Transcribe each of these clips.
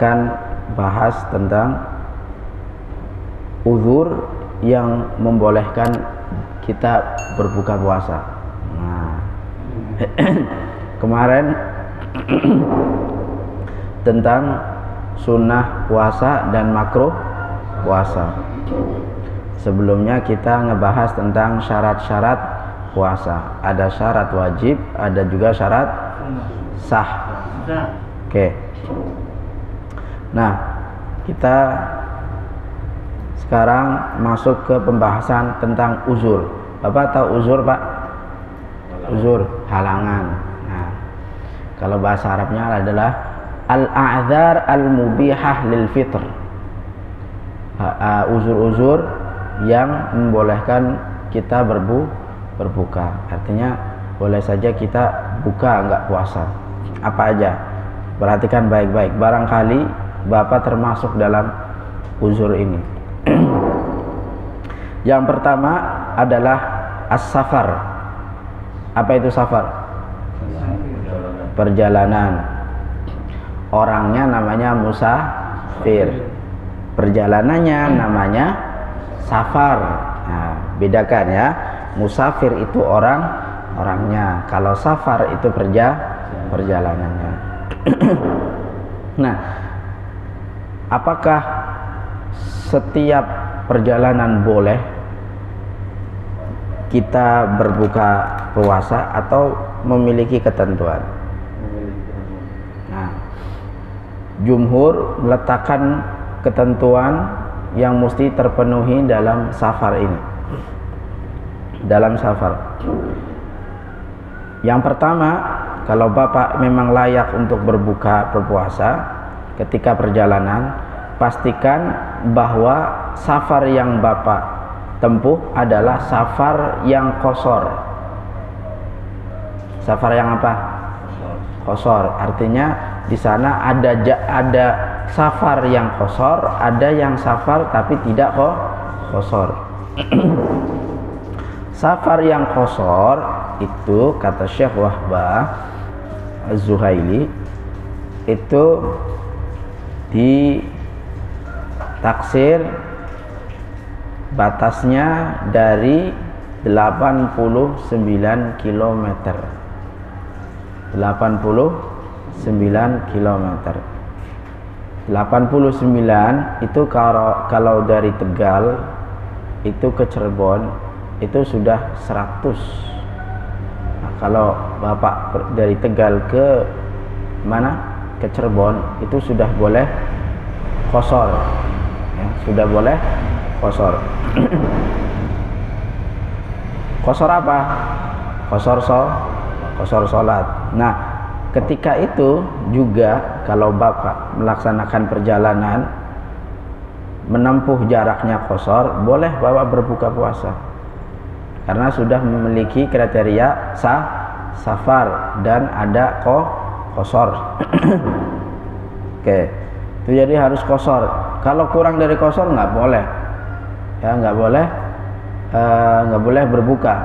akan bahas tentang uzur yang membolehkan kita berbuka puasa. Nah, kemarin tentang sunnah puasa dan makruh puasa. Sebelumnya kita ngebahas tentang syarat-syarat puasa. Ada syarat wajib, ada juga syarat sah. Oke. Nah, kita sekarang masuk ke pembahasan tentang uzur. Bapak tahu uzur, Pak? Uzur, halangan. Nah, kalau bahasa Arabnya adalah al-a'dzar al-mubihah lil fitr. Uzur-uzur yang membolehkan kita berbuka. Artinya boleh saja kita buka, enggak puasa. Apa aja? Perhatikan baik-baik. Barangkali Bapak termasuk dalam uzur ini. Yang pertama adalah as-safar. Apa itu safar? Perjalanan. Orangnya namanya musafir, perjalanannya namanya safar. Nah, bedakan ya. Musafir itu orangnya. Kalau safar itu perjalanannya. Nah, apakah setiap perjalanan boleh kita berbuka puasa atau memiliki ketentuan? Nah, jumhur meletakkan ketentuan yang mesti terpenuhi dalam safar ini. Dalam safar. Yang pertama, kalau Bapak memang layak untuk berpuasa ketika perjalanan, pastikan bahwa safar yang Bapak tempuh adalah safar yang qashar. Safar yang apa? Qashar. Artinya di sana ada safar yang qashar, ada yang safar tapi tidak qashar. Safar yang qashar itu kata Syekh Wahbah Az-Zuhaili itu di taksir batasnya dari 89 km. 89 km. 89 itu kalau dari Tegal itu ke Cirebon itu sudah 100. Nah, kalau Bapak dari Tegal ke mana? Ke Cirebon itu sudah boleh qashar. Ya, sudah boleh qashar. Qashar apa? Qashar salat. Nah, ketika itu juga kalau Bapak melaksanakan perjalanan menempuh jaraknya qashar, boleh Bapak berbuka puasa. Karena sudah memiliki kriteria safar dan ada qashar. Oke. Itu jadi harus qashar. Kalau kurang dari qashar nggak boleh. Ya, nggak boleh berbuka.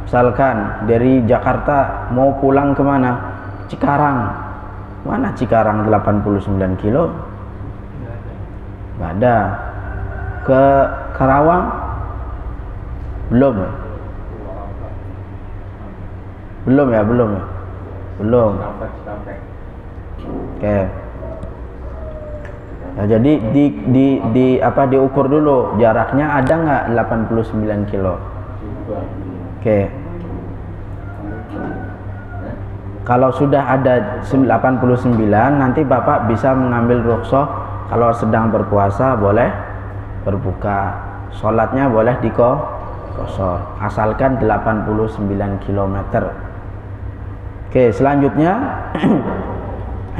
Misalkan dari Jakarta mau pulang kemana? Cikarang. Mana Cikarang 89 kilo? Nggak ada. Ke Karawang? Belum ya. Oke. Nah, jadi diukur dulu jaraknya ada nggak 89 kilo. Oke. Kalau sudah ada 89, nanti Bapak bisa mengambil rukhsah kalau sedang berpuasa boleh berbuka. Sholatnya boleh qashar asalkan 89 km. Oke, selanjutnya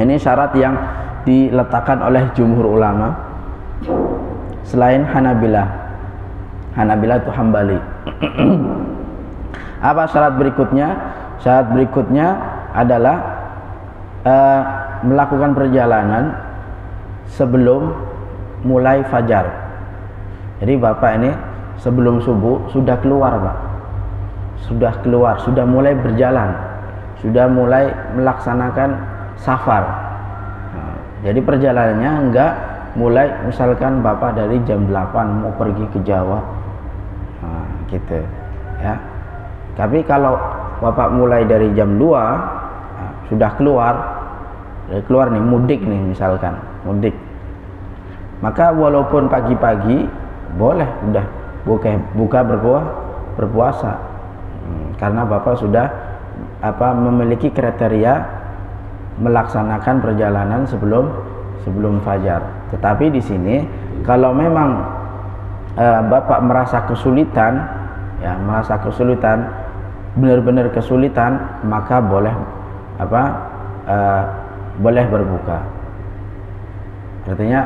ini syarat yang diletakkan oleh jumhur ulama selain Hanabilah. Hanabilah itu Hambali. Apa syarat berikutnya? Syarat berikutnya adalah melakukan perjalanan sebelum mulai fajar. Jadi Bapak ini sebelum subuh sudah keluar, Pak. Sudah mulai berjalan. Sudah mulai melaksanakan safar. Jadi perjalanannya enggak mulai misalkan Bapak dari jam 8 mau pergi ke Jawa, nah, gitu ya. Tapi kalau Bapak mulai dari jam 2, nah, sudah keluar nih, mudik nih misalkan, mudik. Maka walaupun pagi-pagi boleh udah buka berpuasa, karena Bapak sudah memiliki kriteria melaksanakan perjalanan sebelum fajar. Tetapi di sini kalau memang Bapak merasa kesulitan, benar-benar kesulitan, maka boleh boleh berbuka. Artinya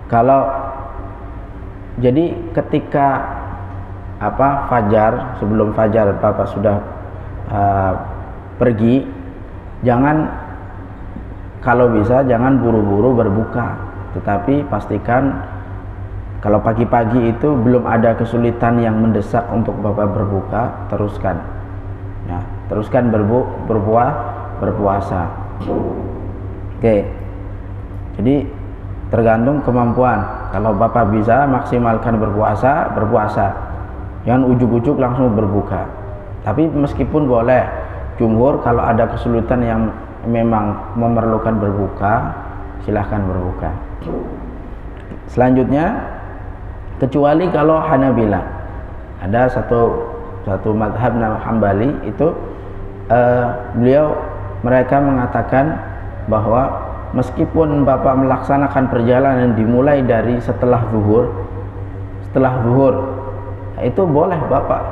kalau jadi ketika fajar, sebelum fajar Bapak sudah pergi, kalau bisa jangan buru-buru berbuka, tetapi pastikan kalau pagi-pagi itu belum ada kesulitan yang mendesak untuk Bapak berbuka, teruskan ya, berpuasa. Oke. Jadi tergantung kemampuan. Kalau Bapak bisa maksimalkan berpuasa. Jangan ujuk-ujuk langsung berbuka. Tapi meskipun boleh, jumhur kalau ada kesulitan yang memang memerlukan berbuka, silahkan berbuka. Selanjutnya, kecuali kalau Hanabila, ada satu madhab Hambali itu mereka mengatakan bahwa meskipun Bapak melaksanakan perjalanan dimulai dari setelah zuhur, itu boleh Bapak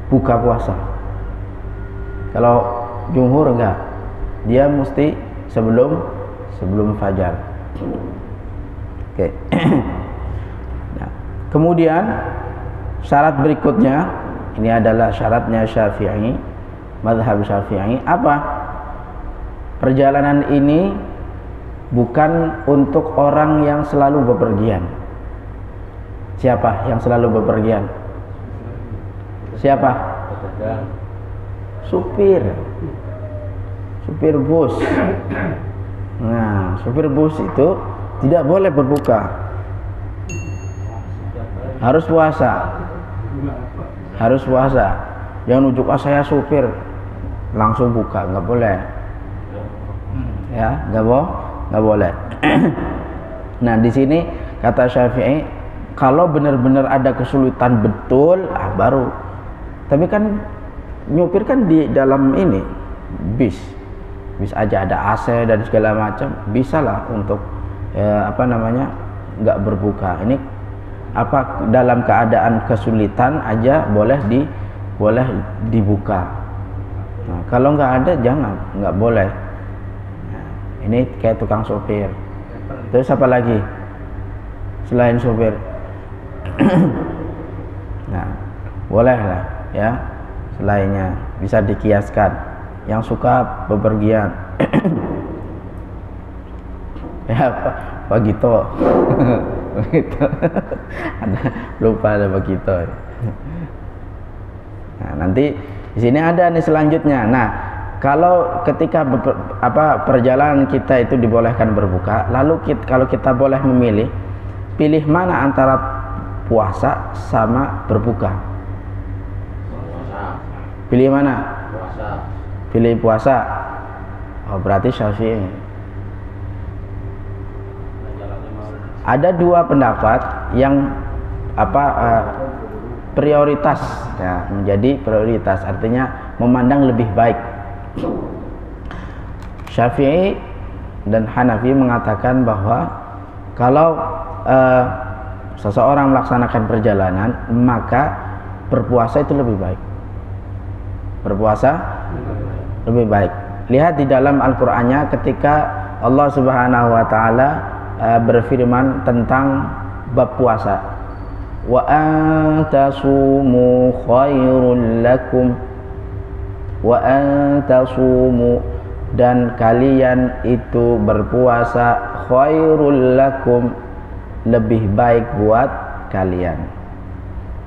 buka puasa. Kalau jumhur enggak, dia mesti sebelum fajar. Oke. Nah, kemudian syarat berikutnya, ini adalah syaratnya Syafi'i, mazhab Syafi'i, apa? Perjalanan ini bukan untuk orang yang selalu bepergian. Siapa yang selalu bepergian? Siapa? Supir bus. Nah, supir bus itu tidak boleh berbuka, harus puasa. Jangan ujuk saya supir langsung buka, nggak boleh ya, nggak boleh. Nah, di sini kata Syafi'i, kalau benar-benar ada kesulitan betul, baru. Tapi kan nyupir kan di dalam ini bis aja ada AC dan segala macam, bisa lah untuk nggak berbuka. Ini dalam keadaan kesulitan aja boleh dibuka. Nah, kalau nggak ada nggak boleh. Nah, ini kayak tukang sopir. Terus apa lagi selain sopir? Nah, boleh lah ya, selainnya bisa dikiaskan. Yang suka bepergian ya Pak Gito. Begitu. Lupa ada begitu. Nah, nanti di sini ada nih selanjutnya. Nah, kalau ketika perjalanan kita itu dibolehkan berbuka, lalu kalau kita boleh memilih, pilih mana antara puasa sama berbuka? Pilih mana? Pilih puasa. Oh, berarti Syafi'i. Ada dua pendapat yang prioritas ya, menjadi prioritas, artinya memandang lebih baik. Syafi'i dan Hanafi mengatakan bahwa kalau seseorang melaksanakan perjalanan, maka berpuasa itu lebih baik. Lebih baik. Lihat di dalam Al-Qur'annya ketika Allah Subhanahu wa taala berfirman tentang bab puasa. Wa antasumu khairul lakum, wa antasumu, dan kalian itu berpuasa, khairul lakum, lebih baik buat kalian.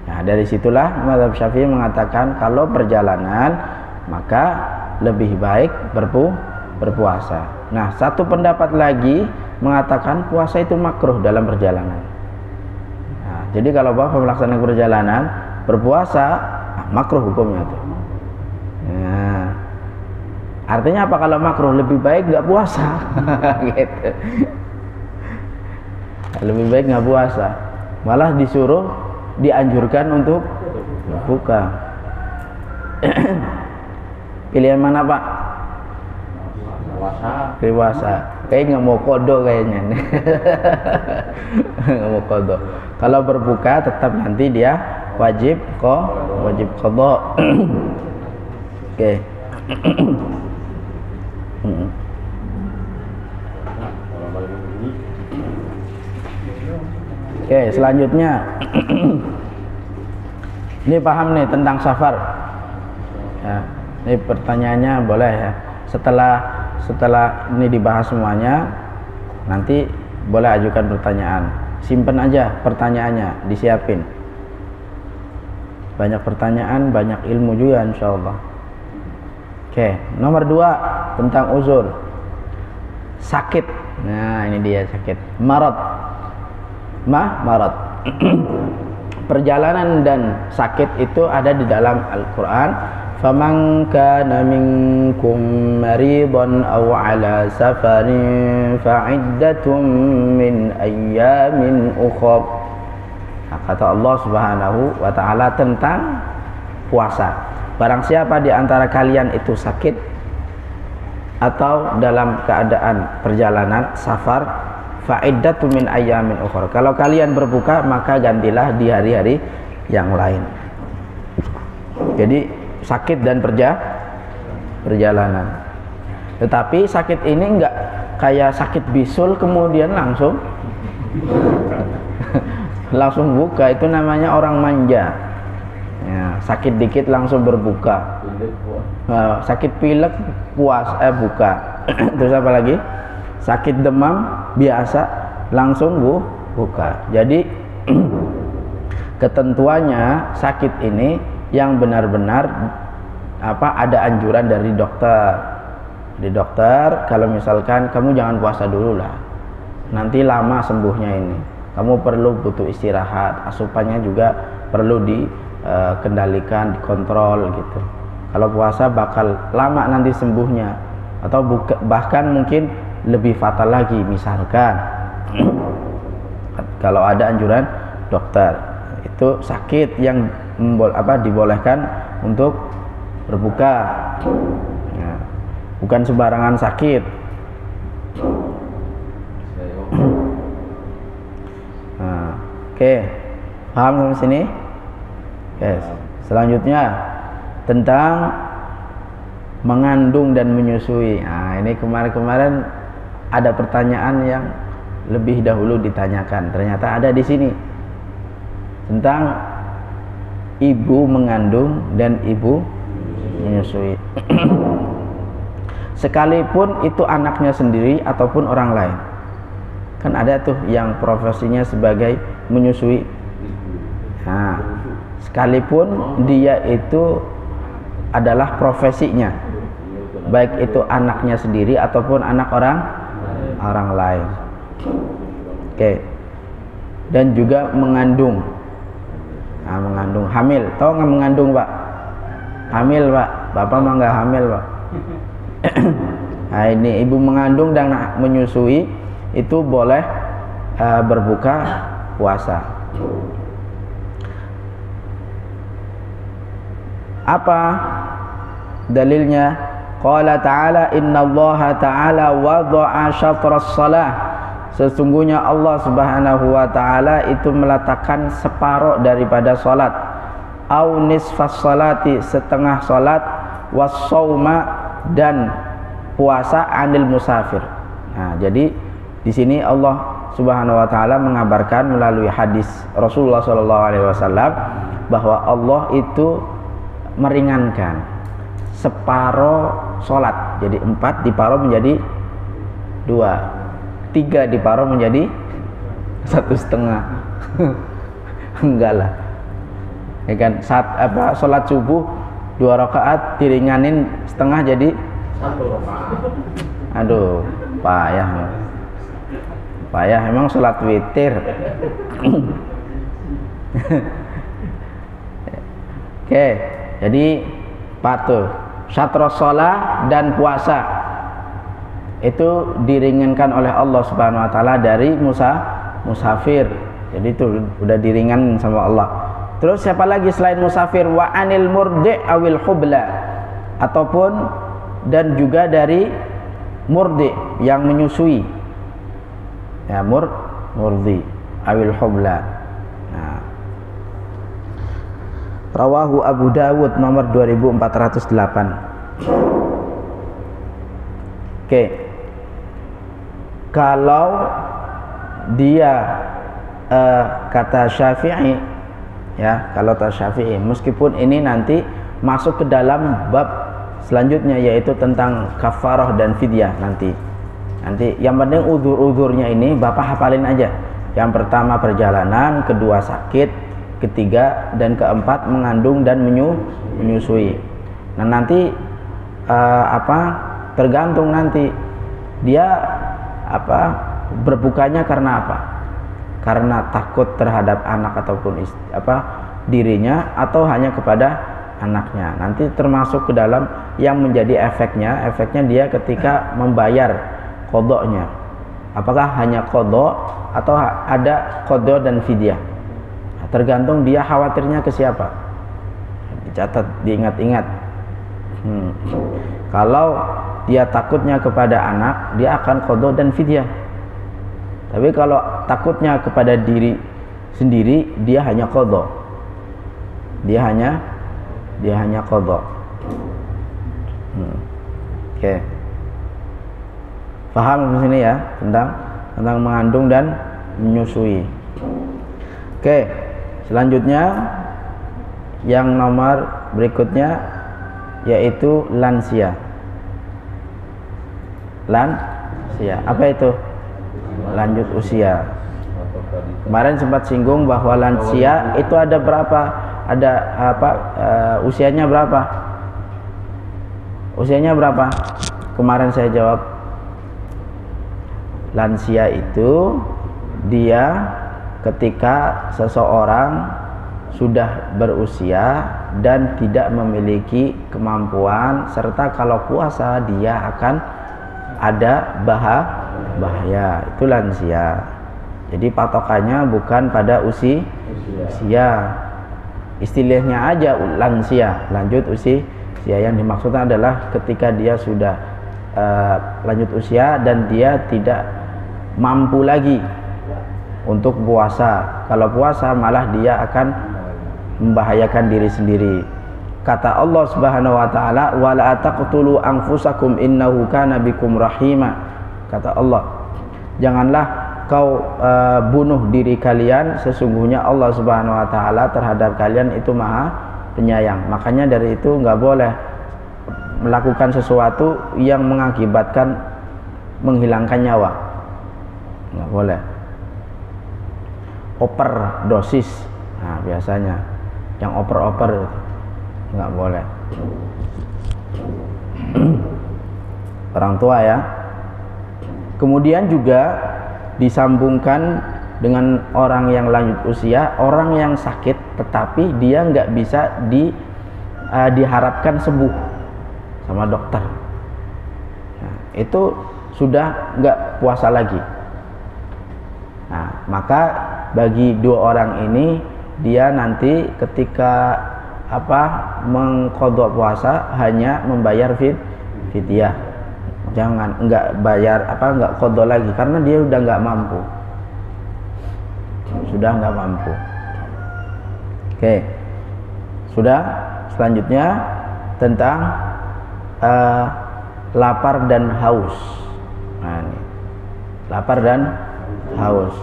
Nah, dari situlah mazhab Syafi'i mengatakan kalau perjalanan maka lebih baik berpuasa. Nah, satu pendapat lagi mengatakan puasa itu makruh dalam perjalanan. Nah, jadi kalau bapak melaksanakan perjalanan berpuasa, makruh hukumnya tuh. Nah, artinya apa kalau makruh? Lebih baik nggak puasa, gitu. Lebih baik nggak puasa, malah disuruh dianjurkan untuk buka. Pilihan mana Pak? Puasa. Kayak nggak mau kodo kayaknya. Nggak mau kodo. Kalau berbuka tetap nanti dia wajib qada. Oke. Oke, selanjutnya ini paham nih tentang safar. Ya, ini pertanyaannya boleh ya. Setelah ini dibahas semuanya, nanti boleh ajukan pertanyaan. Simpen aja pertanyaannya, disiapin. Banyak pertanyaan, banyak ilmu juga insyaallah. Oke, nomor 2 tentang uzur. Sakit. Nah, ini dia sakit. Marad. Marad. Perjalanan dan sakit itu ada di dalam Al-Qur'an. Faman kana minkum maridan aw ala safarin fa'iddatun min ayyamin ukhra. Kata Allah Subhanahu wa taala tentang puasa. Barang siapa di antara kalian itu sakit atau dalam keadaan perjalanan safar, fa'iddatun min ayyamin ukhra. Kalau kalian berbuka maka gantilah di hari-hari yang lain. Jadi sakit dan perjalanan. Tetapi sakit ini enggak kayak sakit bisul kemudian langsung buka, itu namanya orang manja. Ya, sakit dikit langsung berbuka. Sakit pilek buka. Terus apa lagi? Sakit demam biasa langsung buka. Jadi ketentuannya sakit ini yang benar-benar ada anjuran dari dokter. Di dokter kalau misalkan kamu jangan puasa dulu lah, nanti lama sembuhnya ini, kamu perlu butuh istirahat, asupannya juga perlu dikendalikan, dikontrol gitu. Kalau puasa bakal lama nanti sembuhnya, atau bahkan mungkin lebih fatal lagi. Misalkan kalau ada anjuran dokter, itu sakit yang dibolehkan untuk berbuka. Ya, bukan sembarangan sakit. Nah, oke, paham sampai sini? Yes. Selanjutnya tentang mengandung dan menyusui. Nah, ini kemarin ada pertanyaan yang lebih dahulu ditanyakan. Ternyata ada di sini tentang ibu mengandung dan ibu menyusui. Sekalipun itu anaknya sendiri ataupun orang lain. Kan ada tuh yang profesinya sebagai menyusui. Nah, sekalipun dia itu adalah profesinya, baik itu anaknya sendiri ataupun anak orang lain. Oke. Dan juga mengandung. Nah, mengandung, hamil. Tahu nggak mengandung, Pak? Hamil, Pak. Bapak mah nggak hamil, Pak. Nah, ini ibu mengandung dan menyusui itu boleh berbuka puasa. Apa dalilnya? Qala ta'ala innallaha ta'ala wada'a syatras shalah. Sesungguhnya Allah Subhanahu wa taala itu meletakkan separuh daripada salat, au nisfas salati, setengah salat, was-shauma, dan puasa anil musafir. Nah, jadi di sini Allah Subhanahu wa taala mengabarkan melalui hadis Rasulullah sallallahu alaihi wasallam bahwa Allah itu meringankan separuh salat. Jadi 4 diparuh menjadi 2. 3 diparuh menjadi 1,5. Enggak lah. Ya kan, salat subuh 2 rakaat diringanin setengah jadi Aduh, payah. Payah emang sholat witir. Oke, jadi patuh. Syatros sholat dan puasa itu diringankan oleh Allah Subhanahu wa taala dari musafir. Jadi itu udah diringan sama Allah. Terus siapa lagi selain musafir? Wa anil murdi awil hubla, ataupun dan juga dari murdi yang menyusui. Ya, murdi awil hubla. Nah, rawahu Abu Dawud nomor 2408. Oke. Kalau dia kata Syafi'i, ya, kalau kata Syafi'i, meskipun ini nanti masuk ke dalam bab selanjutnya, yaitu tentang kafarah dan fidyah nanti yang penting uzur-uzurnya ini Bapak hafalin aja. Yang pertama perjalanan, kedua sakit, ketiga dan keempat mengandung dan menyusui. Nah nanti tergantung nanti dia berbukanya karena apa? Karena takut terhadap anak ataupun dirinya, atau hanya kepada anaknya. Nanti termasuk ke dalam yang menjadi efeknya dia ketika membayar qodoknya. Apakah hanya qodok atau ada qodok dan fidyah? Nah, tergantung dia khawatirnya ke siapa. Dicatat, diingat-ingat. Kalau dia takutnya kepada anak, dia akan qodok dan fidyah. Tapi kalau takutnya kepada diri sendiri, dia hanya qodok. Dia hanya qodok. Oke. Paham di sini ya tentang mengandung dan menyusui. Oke. Selanjutnya yang nomor berikutnya yaitu lansia. Lansia. Apa itu? Lanjut usia. Kemarin sempat singgung bahwa lansia itu ada berapa? Ada usianya berapa? Usianya berapa? Kemarin saya jawab, lansia itu dia ketika seseorang sudah berusia dan tidak memiliki kemampuan, serta kalau puasa dia akan ada bahaya. Itu lansia. Jadi patokannya bukan pada usia. Istilahnya aja lansia, lanjut usia. Yang dimaksudkan adalah ketika dia sudah lanjut usia dan dia tidak mampu lagi untuk puasa. Kalau puasa malah dia akan membahayakan diri sendiri. Kata Allah Subhanahu wa taala, wala taqtulu anfusakum innahu kana bikum rahima. Kata Allah, janganlah kau bunuh diri kalian, sesungguhnya Allah Subhanahu wa taala terhadap kalian itu Maha Penyayang. Makanya dari itu enggak boleh melakukan sesuatu yang mengakibatkan menghilangkan nyawa. Enggak boleh. Overdosis. Nah, biasanya yang oper-oper nggak boleh. Orang tua ya. Kemudian juga disambungkan dengan orang yang lanjut usia, orang yang sakit tetapi dia nggak bisa diharapkan sembuh sama dokter. Nah, itu sudah nggak puasa lagi. Nah, maka bagi dua orang ini, dia nanti ketika mengqadha puasa hanya membayar fidyah. Jangan enggak bayar enggak qadha lagi karena dia udah enggak mampu. Sudah enggak mampu. Oke. Sudah, selanjutnya tentang lapar dan haus. Nah, ini. Lapar dan haus.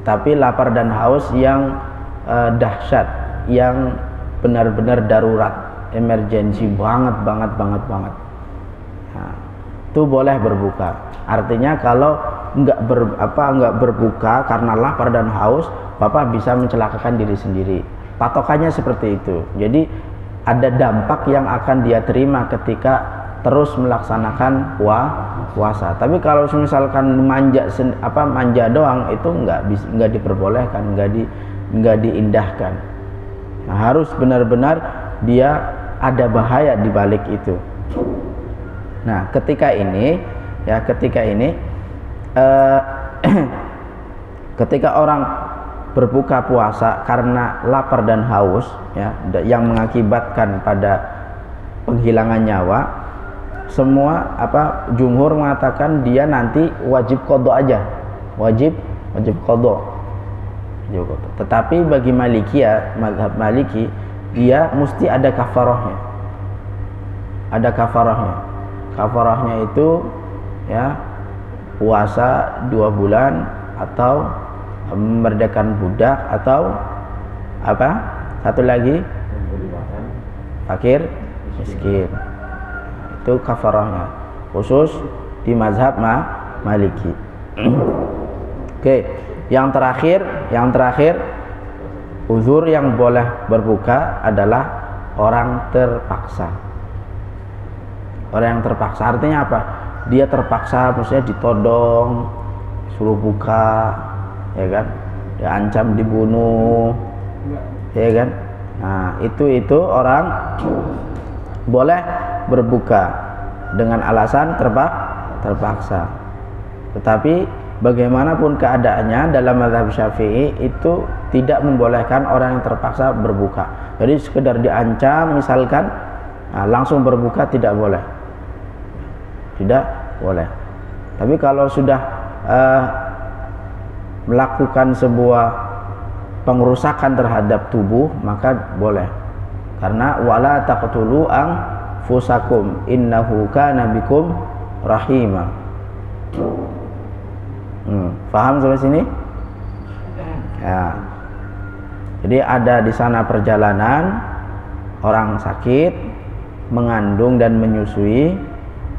Tapi lapar dan haus yang dahsyat, yang benar-benar darurat, emergensi banget. Nah, itu boleh berbuka. Artinya kalau enggak berbuka karena lapar dan haus, Bapak bisa mencelakakan diri sendiri. Patokannya seperti itu. Jadi ada dampak yang akan dia terima ketika terus melaksanakan puasa. Tapi kalau misalkan manja doang itu nggak diperbolehkan, nggak diindahkan. Nah, harus benar-benar dia ada bahaya di balik itu. Nah, ketika ini ketika orang berbuka puasa karena lapar dan haus, ya, yang mengakibatkan pada penghilangan nyawa, semua jumhur mengatakan dia nanti wajib qadha aja, wajib qadha. Tetapi bagi Malikiyah, mazhab Maliki, dia mesti ada kafarahnya. Ada kafarahnya. Kafarahnya itu ya puasa 2 bulan atau memerdekakan budak atau satu lagi fakir miskin. Itu kafarahnya khusus di mazhab Maliki. Oke, yang terakhir uzur yang boleh berbuka adalah orang terpaksa. Orang yang terpaksa artinya apa? Dia terpaksa, maksudnya ditodong, suruh buka, ya kan? Diancam dibunuh, ya kan? Nah, itu orang boleh berbuka dengan alasan terpaksa. Tetapi bagaimanapun keadaannya dalam mazhab Syafi'i itu tidak membolehkan orang yang terpaksa berbuka. Jadi sekedar diancam misalkan, langsung berbuka tidak boleh. Tidak boleh. Tapi kalau sudah melakukan sebuah pengrusakan terhadap tubuh maka boleh. Karena wala taqtulu anfusakum innahu kana bikum rahima. Paham sampai sini? Ya. Jadi ada di sana perjalanan orang sakit, mengandung dan menyusui,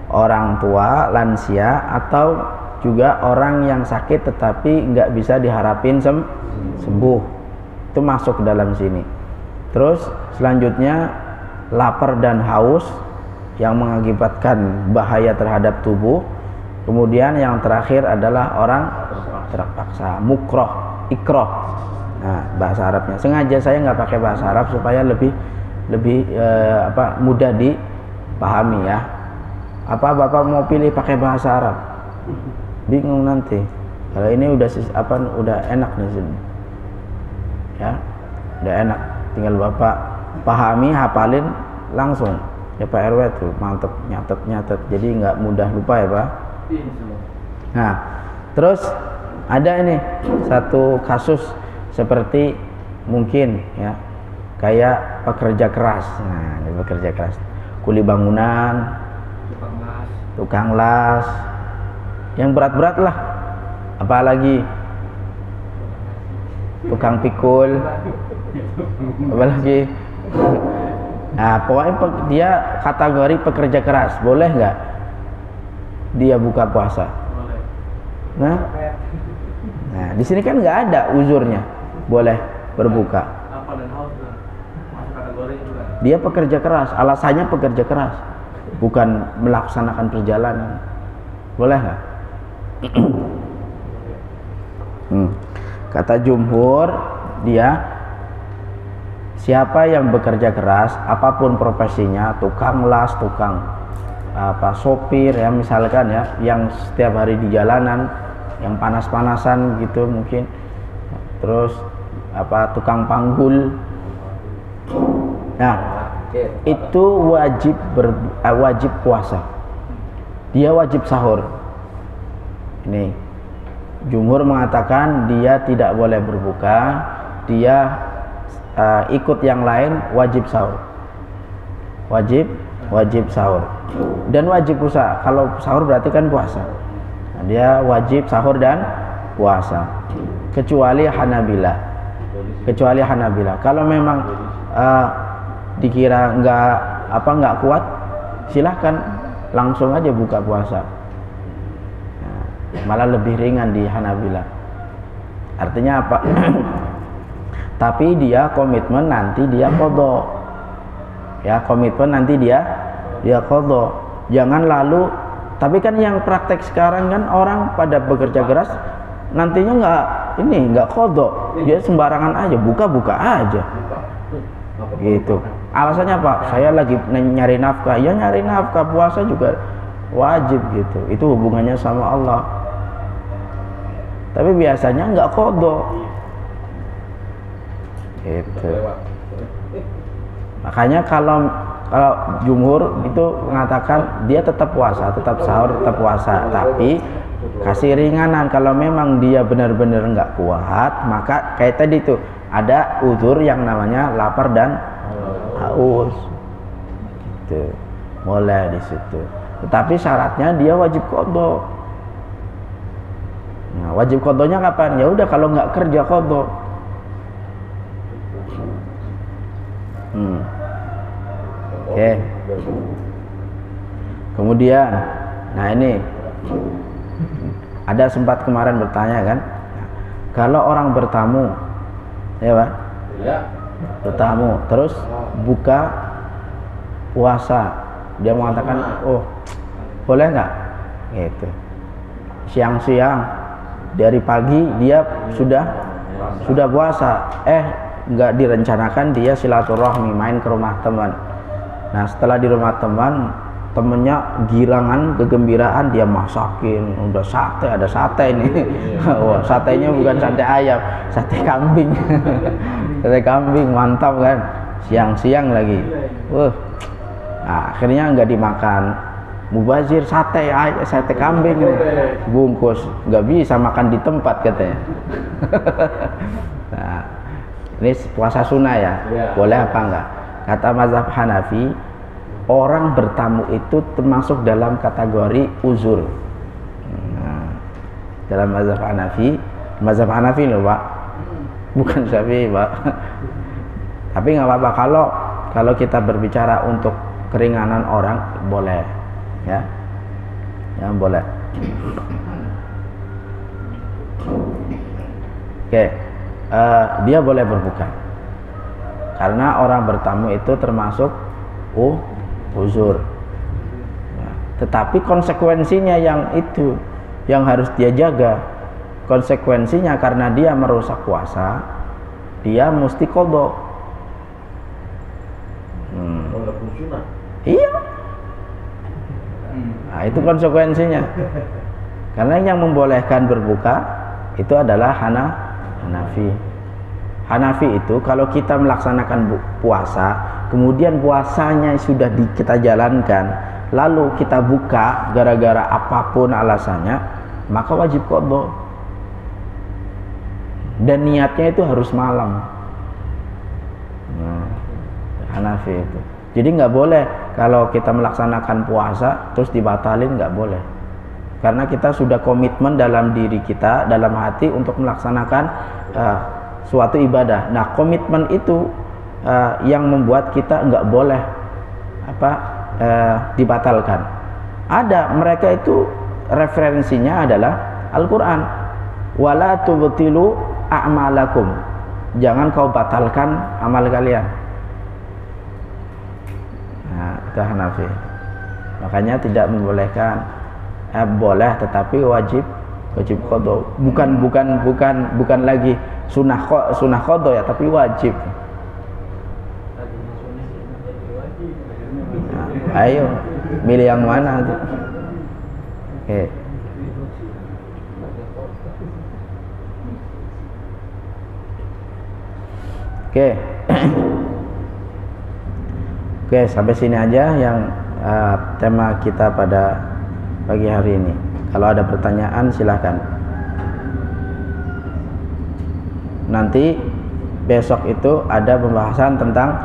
orang tua, lansia, atau juga orang yang sakit tetapi nggak bisa diharapin sembuh. Itu masuk ke dalam sini. Terus selanjutnya lapar dan haus yang mengakibatkan bahaya terhadap tubuh. Kemudian yang terakhir adalah orang terpaksa, mukroh, ikroh. Nah, bahasa Arabnya. Sengaja saya nggak pakai bahasa Arab supaya lebih mudah dipahami ya. Apa Bapak mau pilih pakai bahasa Arab? Bingung nanti. Kalau ini udah enak nih sini. Ya, udah enak. Tinggal Bapak pahami, hafalin langsung. Ya Pak RW tuh mantep, nyatet. Jadi nggak mudah lupa ya Pak. Nah, terus ada ini satu kasus seperti mungkin ya kayak pekerja keras. Nah, ini pekerja keras, kuli bangunan, tukang las, yang berat-berat lah, apalagi tukang pikul, apalagi. Nah, pokoknya dia kategori pekerja keras, boleh nggak dia buka puasa? Boleh. Nah, di sini kan nggak ada uzurnya, boleh berbuka. Dia pekerja keras, alasannya pekerja keras, bukan melaksanakan perjalanan. Boleh nggak? Kata jumhur, dia siapa yang bekerja keras, apapun profesinya, tukang las, tukang sopir ya misalkan ya, yang setiap hari di jalanan, yang panas-panasan gitu mungkin, terus tukang panggul. Nah, itu wajib puasa. Dia wajib sahur. Ini jumhur mengatakan dia tidak boleh berbuka, dia ikut yang lain wajib sahur. Wajib sahur dan wajib puasa. Kalau sahur berarti kan puasa. Nah, dia wajib sahur dan puasa kecuali Hanabilah. Kalau memang dikira nggak kuat, silahkan langsung aja buka puasa. Nah, malah lebih ringan di Hanabilah. Artinya apa? Tapi dia komitmen nanti dia qadha. Ya, komitmen nanti dia qadha. Jangan lalu, tapi kan yang praktek sekarang kan orang pada bekerja keras, nantinya nggak qadha, dia sembarangan aja, buka aja, gitu. Alasannya apa? Saya lagi nyari nafkah. Ya nyari nafkah, puasa juga wajib gitu. Itu hubungannya sama Allah. Tapi biasanya nggak qadha. Gitu. Makanya kalau jumhur itu mengatakan dia tetap puasa, tetap sahur, tetap puasa, tapi kasih ringanan. Kalau memang dia benar-benar nggak kuat, maka kayak tadi tuh ada uzur yang namanya lapar dan haus. Gitu. Boleh di situ. Tetapi syaratnya dia wajib qadha. Nah, wajib qadhanya kapan? Ya udah kalau nggak kerja qadha. Oke. Kemudian, nah ini ada sempat kemarin bertanya kan, kalau orang bertamu, ya Pak, bertamu, terus buka puasa, dia mengatakan, oh boleh nggak? Gitu. Siang-siang dari pagi dia sudah puasa, nggak direncanakan dia silaturahmi main ke rumah teman. Nah setelah di rumah teman, temennya girangan kegembiraan, dia masakin, udah sate, ada sate ini. Wah, satenya bukan sate ayam, sate kambing. Sate kambing mantap kan, siang-siang lagi. Nah, akhirnya nggak dimakan. Mubazir sate kambing ini bungkus, nggak bisa makan di tempat katanya. Nah, ini puasa sunnah ya, boleh apa enggak? Kata mazhab Hanafi, orang bertamu itu termasuk dalam kategori uzur. Nah, dalam mazhab Hanafi loh Pak, bukan Syafi'i Pak. Tapi nggak apa-apa kalau kita berbicara untuk keringanan orang, boleh ya, boleh. Oke, dia boleh berbuka karena orang bertamu itu termasuk uzur ya. Tetapi konsekuensinya yang harus dia jaga. Konsekuensinya karena dia merusak puasa, dia mesti qadha. Iya. Nah, itu konsekuensinya. Karena yang membolehkan berbuka itu adalah Hanafi. Hanafi itu kalau kita melaksanakan puasa, kemudian puasanya sudah kita jalankan, lalu kita buka gara-gara apapun alasannya, maka wajib qadha. Dan niatnya itu harus malam. Nah, Hanafi itu. Jadi nggak boleh kalau kita melaksanakan puasa terus dibatalin, nggak boleh. Karena kita sudah komitmen dalam diri kita, dalam hati untuk melaksanakan suatu ibadah. Nah, komitmen itu yang membuat kita nggak boleh dibatalkan. Ada mereka itu referensinya adalah Al-Quran. Wala tubtilu a'malakum. Jangan kau batalkan amal kalian. Nah, itu Hanafi. Makanya tidak membolehkan. Boleh tetapi wajib qadha. Bukan lagi sunnah qadha ya, tapi wajib. Nah, ayo milih yang mana tuh? Oke, sampai sini aja yang tema kita pada pagi hari ini. Kalau ada pertanyaan silahkan. Nanti besok itu ada pembahasan tentang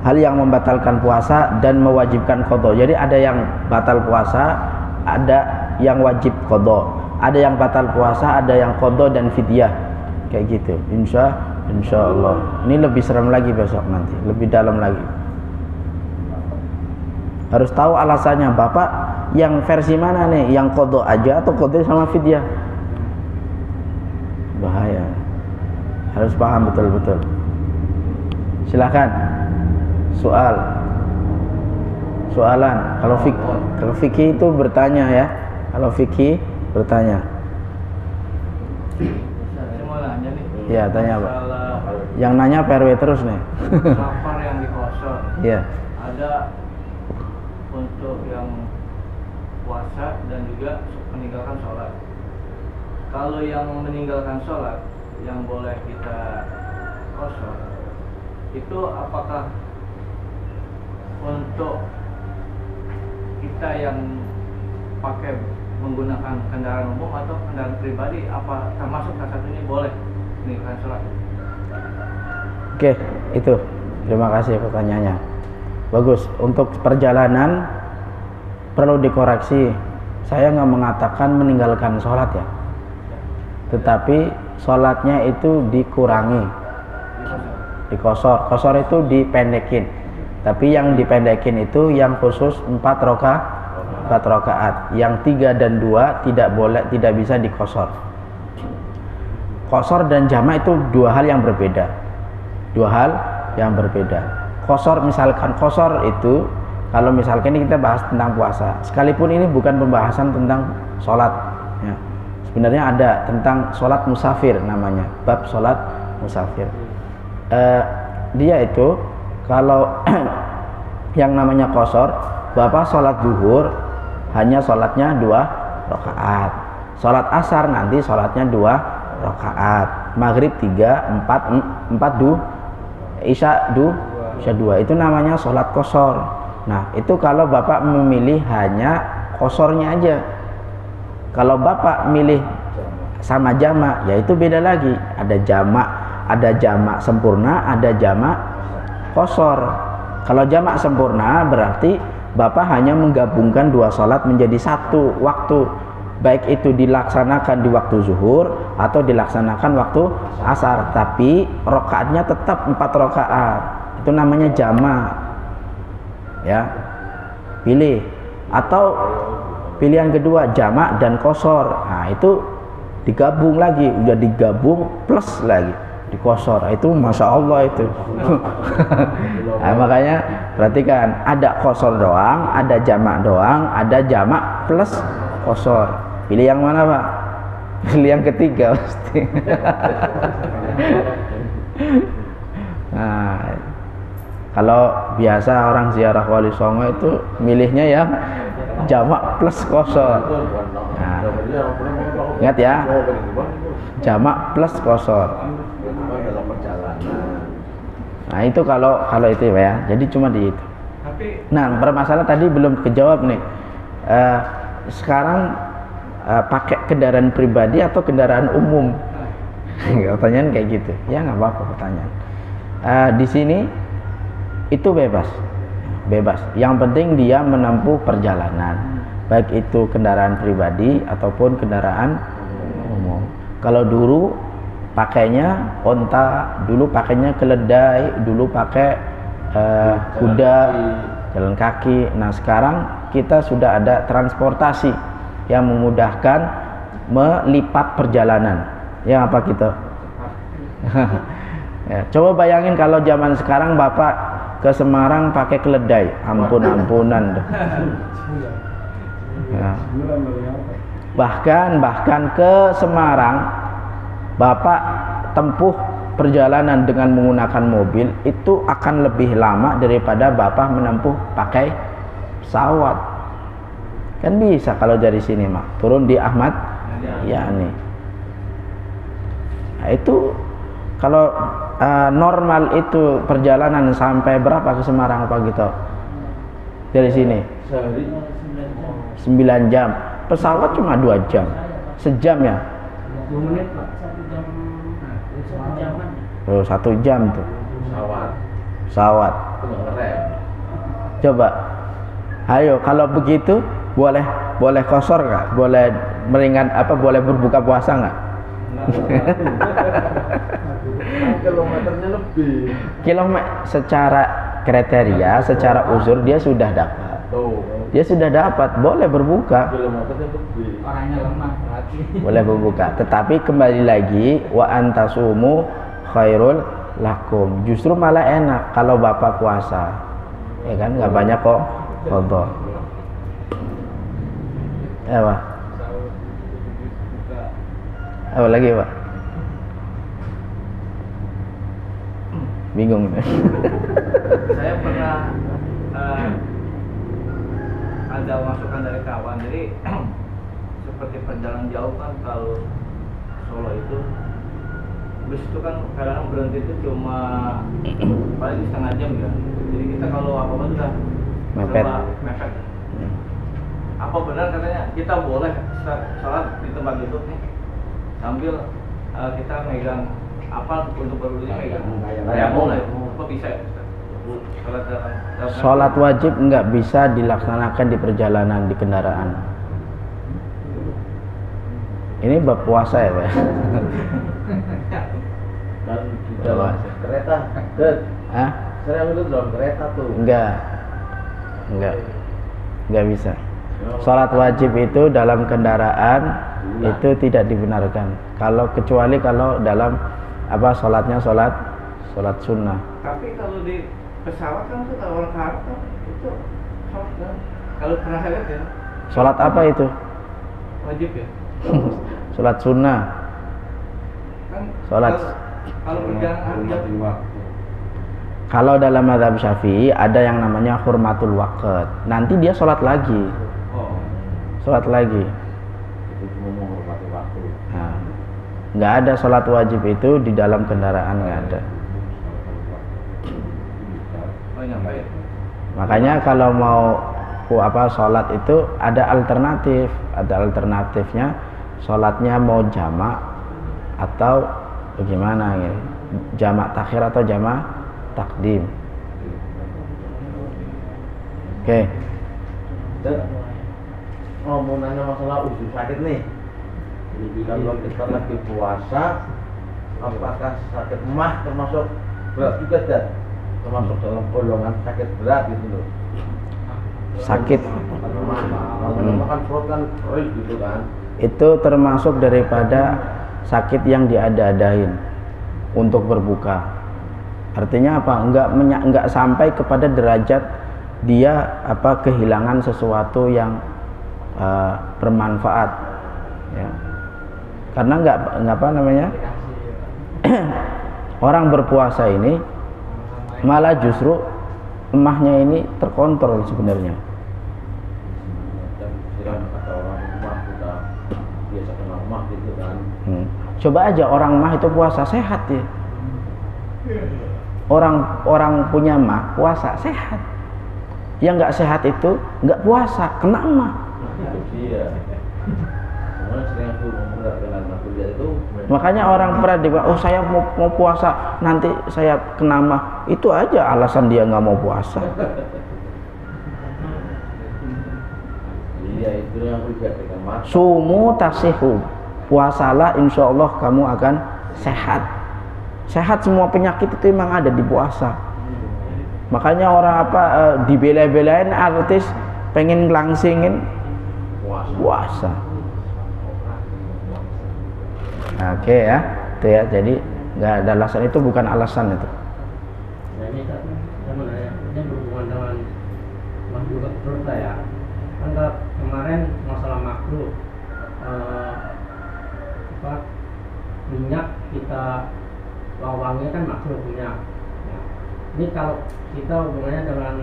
hal yang membatalkan puasa dan mewajibkan qadha. Jadi ada yang batal puasa, ada yang wajib qadha. Ada yang batal puasa, ada yang qadha dan fidyah. Kayak gitu. Insya Allah. Ini lebih serem lagi besok nanti, lebih dalam lagi. Harus tahu alasannya. Bapak yang versi mana nih? Yang qadha aja atau qadha sama fidyah? Bahaya. Harus paham betul-betul. Silakan. Soal soalan. Kalau fikih itu bertanya ya. Kalau fikih bertanya. Saya mau nanya nih. Ya, tanya apa? Yang nanya PRW terus nih. Safar yang dikosor. Iya. Ada untuk yang puasa dan juga meninggalkan sholat. Kalau yang meninggalkan sholat yang boleh kita kosor, itu apakah untuk kita yang pakai menggunakan kendaraan umum atau kendaraan pribadi, apa termasuk salah satunya boleh meninggalkan sholat? Oke, itu. Terima kasih pertanyaannya. Bagus. Untuk perjalanan perlu dikoreksi. Saya nggak mengatakan meninggalkan sholat ya, tetapi sholatnya itu dikurangi, dikosor. Kosor itu dipendekin. Tapi yang dipendekin itu yang khusus 4 rakaat. Yang 3 dan 2 tidak bisa dikosor. Kosor dan jamak itu dua hal yang berbeda. Kosor, misalkan kosor itu, kalau misalkan ini kita bahas tentang puasa, sekalipun ini bukan pembahasan tentang sholat ya. Sebenarnya ada tentang sholat musafir, namanya bab sholat musafir. Dia itu kalau yang namanya kosor, bapak sholat zuhur hanya sholatnya 2 rakaat, sholat asar nanti sholatnya 2 rakaat, maghrib 3, 4 isya 2, itu namanya sholat kosor. Nah itu kalau bapak memilih hanya kosornya aja. Kalau bapak milih sama jamak, ya itu beda lagi. Ada jamak sempurna, ada jamak kosor. Kalau jamak sempurna berarti bapak hanya menggabungkan 2 sholat menjadi 1 waktu, baik itu dilaksanakan di waktu zuhur atau dilaksanakan waktu asar, tapi rakaatnya tetap 4 rakaat. Itu namanya jamak ya. Pilih. Atau pilihan kedua jamak dan kosor. Nah itu digabung lagi, udah digabung plus lagi dikosor. Itu masya Allah itu. Nah, makanya perhatikan, ada kosor doang, ada jamak doang, ada jamak plus kosor. Pilih yang mana Pak? Pilih yang ketiga pasti. Nah, kalau biasa orang ziarah Wali Songo itu milihnya yang jamak plus kosor. Nah, ingat ya, jamak plus kosor. Nah itu kalau itu ya, jadi cuma di itu. Nah permasalahan tadi belum kejawab nih. Sekarang pakai kendaraan pribadi atau kendaraan umum? Pertanyaan kayak gitu. Ya nggak apa-apa pertanyaan. Di sini itu bebas. Yang penting dia menempuh perjalanan, baik itu kendaraan pribadi ataupun kendaraan umum. Kalau dulu pakainya onta, dulu pakainya keledai, dulu pakai kuda, jalan kaki. Nah sekarang kita sudah ada transportasi yang memudahkan melipat perjalanan. Yang apa kita? Ya, coba bayangin kalau zaman sekarang bapak ke Semarang pakai keledai, ampunan. Ya. Bahkan ke Semarang bapak tempuh perjalanan dengan menggunakan mobil itu akan lebih lama daripada bapak menempuh pakai pesawat. Kan bisa kalau dari sini mak turun di Ahmad Yani. Nah, itu kalau normal itu perjalanan sampai berapa ke Semarang Pak Gito? Dari sini 9 jam. Pesawat cuma 2 jam. Sejam ya? 20 menit Pak. 1 jaman. Oh, 1 jam tuh. Pesawat. Coba. Ayo kalau begitu boleh kosor nggak? Boleh meringan boleh berbuka puasa nggak? Kilometernya lebih. Kilometer secara kriteria, secara uzur dia sudah dapat. Dia sudah dapat, boleh berbuka. Kilometernya lebih. Orangnya lemah berarti. Boleh berbuka, tetapi kembali lagi wa antasumu khairul lakum. Justru malah enak kalau bapak puasa. Ya kan nggak banyak kok qadha. Ya, Pak. Apa lagi, Pak? Bingung. Saya pernah ada masukan dari kawan, jadi seperti perjalanan jauh kan, kalau Solo itu bus itu kan kadang berhenti itu cuma paling setengah jam ya. Jadi kita kalau apa-apa sudah Mepet. mepet. Apa benar katanya kita boleh sholat di tempat duduk nih sambil kita megang apa untuk berwudu megang? Ya boleh. Apa bisa ya? Sholat wajib enggak bisa dilaksanakan di perjalanan, di kendaraan. Ini bab puasa ya, Pak? Dan di dalam kereta, Hah? saya itu dalam kereta tuh. Enggak bisa. Sholat wajib itu dalam kendaraan itu tidak dibenarkan. Kecuali kalau dalam apa sholatnya sholat sunnah. Tapi kalau di pesawat kan itu kalau orang Arab kan itu sholat kan. Kalau pernah saya lihat ya. Sholat apa itu? Wajib ya. Sholat sunnah. Kan Sholat. kalau perjalanan Kalau dalam mazhab Syafi'i ada yang namanya hurmatul waqt. Nanti dia sholat lagi. Oh. Sholat lagi. Itu cuma menghormati waktu. Nah, nggak ada sholat wajib itu di dalam kendaraan, nggak ada. Oh, nyampe. Makanya kalau mau sholat itu ada alternatif. Ada alternatifnya, sholatnya mau jamak atau bagaimana gitu. Jamak takhir atau jamak takdim. Oke. Mau nanya masalah usus sakit nih. Jadi kalau kita lagi puasa, apakah sakit emah termasuk berat juga dan termasuk dalam golongan sakit berat gitu loh. Sakit Kalau makan perut kan perih gitu kan. itu termasuk daripada sakit yang diada-adain untuk berbuka. Artinya apa? Enggak sampai kepada derajat dia kehilangan sesuatu yang bermanfaat. Ya. Karena enggak orang berpuasa ini malah justru emahnya ini terkontrol sebenarnya. Dan kata orang emah kita biasa kena emah gitu kan. Coba aja orang mah itu puasa sehat ya. Orang punya mah puasa sehat. Yang nggak sehat itu nggak puasa, kena mah. Iya. Soalnya sering aku ngomong dengan aku dia itu. Makanya orang pernah bilang, oh saya mau puasa nanti saya kena mah. Itu aja alasan dia nggak mau puasa. Iya itu yang aku juga dengan mata. Sumu tasihu, puasalah insya Allah kamu akan sehat. Sehat, semua penyakit itu memang ada di puasa. Makanya orang dibela-belain artis pengen langsingin puasa. Oke ya, itu ya. Jadi nggak ada alasan, itu bukan alasan itu. Nah ini kan ini berhubungan dengan makhluk terus ya. Kan kemarin masalah makhluk minyak kita bawangnya kan makhluk minyak. Nah, ini kalau kita hubungannya dengan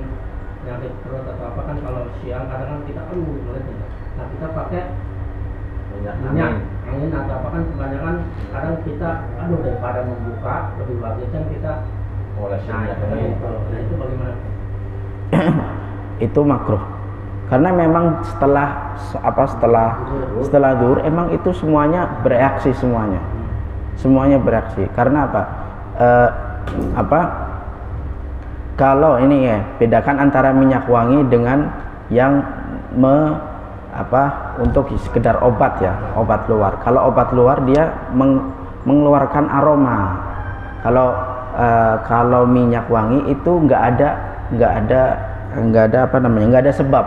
penyakit perut atau apa kan, kalau siang kadang kan kita mulutnya. Nah kita pakai minyak angin atau apa kan, kebanyakan kadang kita daripada membuka lebih bagus kan kita Olesi minyak nah ini. itu bagaimana? Itu makruh. Karena memang setelah zuhur emang itu semuanya bereaksi semuanya bereaksi. Karena kalau ini ya, bedakan antara minyak wangi dengan yang untuk sekedar obat ya, obat luar. Kalau obat luar dia mengeluarkan aroma. Kalau minyak wangi itu nggak ada sebab.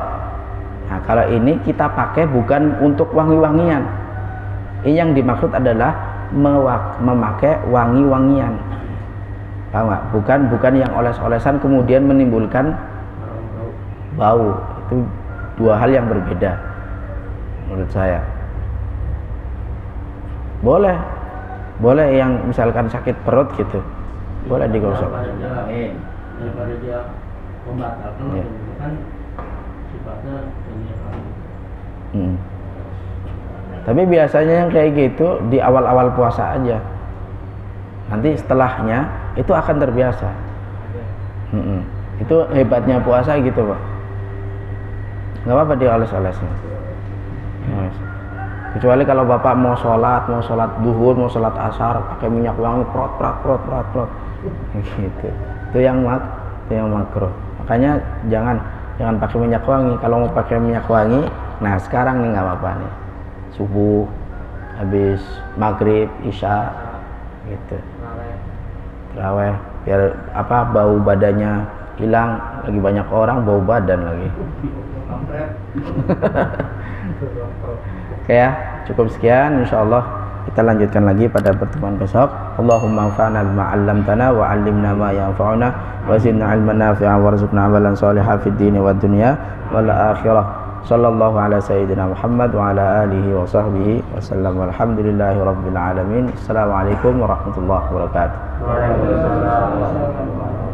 Nah, kalau ini kita pakai bukan untuk wangi-wangian. Ini yang dimaksud adalah memakai wangi-wangian. Paham nggak? Bukan yang oles-olesan kemudian menimbulkan bau. Itu dua hal yang berbeda menurut saya. Boleh yang misalkan sakit perut gitu, boleh digosok. Daripada dia membatalkan Iya. itu kan sifatnya ini Tapi biasanya yang kayak gitu di awal-awal puasa aja. Nanti setelahnya itu akan terbiasa. Itu hebatnya puasa gitu, Pak. Nggak apa-apa dioles-olesnya. Kecuali kalau Bapak mau sholat duhur, mau sholat asar pakai minyak wangi prot gitu. Itu yang makruh. Makanya jangan pakai minyak wangi. Kalau mau pakai minyak wangi, nah sekarang nih nggak apa-apa nih. Subuh, habis maghrib, isya gitu. Terawih biar bau badannya hilang. Lagi banyak orang bau badan lagi. Oke ya, cukup sekian. Insyaallah kita lanjutkan lagi pada pertemuan besok. Allahumma anfa'na bima 'allamtana wa 'allimna ma yanfa'una wa zidna 'ilman nafi'an warzuqna 'amalan shalihan fid dini wad dunya wal akhirah. Sallallahu ala sayyidina Muhammad wa ala alihi wa sahbihi wa sallam. Walhamdulillahi rabbil alamin. Assalamualaikum warahmatullahi wabarakatuh. Waalaikumsalam.